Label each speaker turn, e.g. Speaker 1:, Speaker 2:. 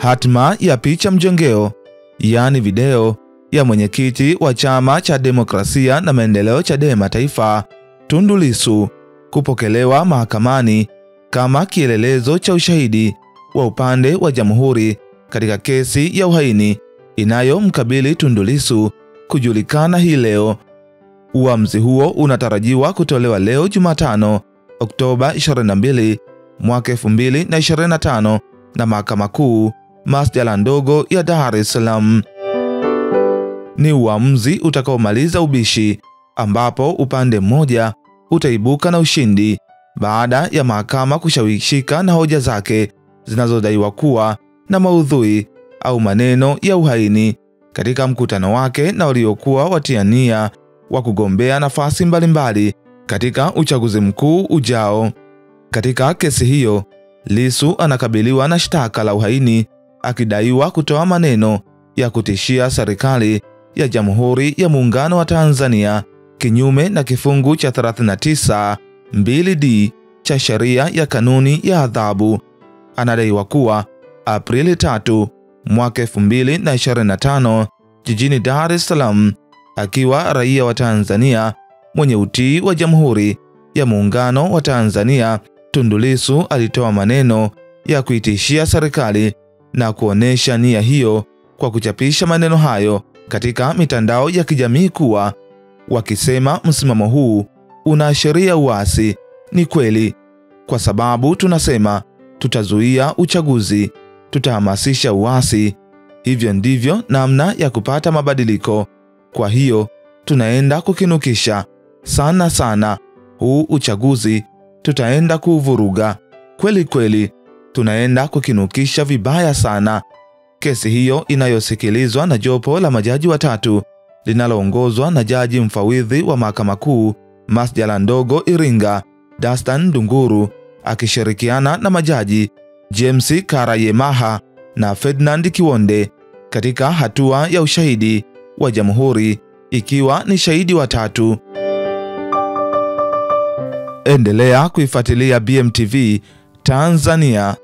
Speaker 1: Hatima ya picha mjongeo, yani video ya mwenyekiti wa Chama cha Demokrasia na Maendeleo Chadema Taifa, Tundu Lissu, kupokelewa mahakamani kama kielelezo cha ushahidi wa upande wa jamhuri katika kesi ya uhaini inayomkabili Tundu Lissu kujulikana hii leo. Uamuzi huo unatarajiwa kutolewa leo Jumatano, Oktoba 22, mwaka 2025 na Mahakama Kuu Masjala ndogo ya Dar es Salaam. Ni uamuzi utakaomaliza ubishi, ambapo upande mmoja utaibuka na ushindi baada ya mahakama kushawishika na hoja zake zinazodaiwa kuwa na maudhui au maneno ya uhaini katika mkutano wake na waliokuwa watiania wa kugombea nafasi mbalimbali katika uchaguzi mkuu ujao. Katika kesi hiyo, Lissu anakabiliwa na shtaka la uhaini akidaiwa kutoa maneno ya kutishia serikali ya Jamhuri ya Muungano wa Tanzania kinyume na kifungu cha 39(2)(d) cha sheria ya kanuni ya adhabu. Anadaiwa kuwa Aprili 3, mwaka 2025 jijini Dar es Salaam, akiwa raia wa Tanzania mwenye utii wa Jamhuri ya Muungano wa Tanzania, Tundu Lissu alitoa maneno ya kuitishia serikali na kuonesha nia hiyo kwa kuchapisha maneno hayo katika mitandao ya kijamii kuwa, wakisema msimamo huu unaashiria uasi. Ni kweli, kwa sababu tunasema tutazuia uchaguzi, tutahamasisha uasi. Hivyo ndivyo namna ya kupata mabadiliko. Kwa hiyo tunaenda kukinukisha sana huu uchaguzi, tutaenda kuvuruga kweli, tunaenda kukinukisha vibaya sana. Kesi hiyo inayosikilizwa na jopo la majaji watatu linaloongozwa na jaji mfawidhi wa Mahakama Kuu Masjala ndogo Iringa, Dastan Ndunguru, akishirikiana na majaji James Karayemaha na Ferdinand Kiwonde, katika hatua ya ushahidi wa jamhuri ikiwa ni shahidi watatu. Endelea kuifuatilia BMTV Tanzania.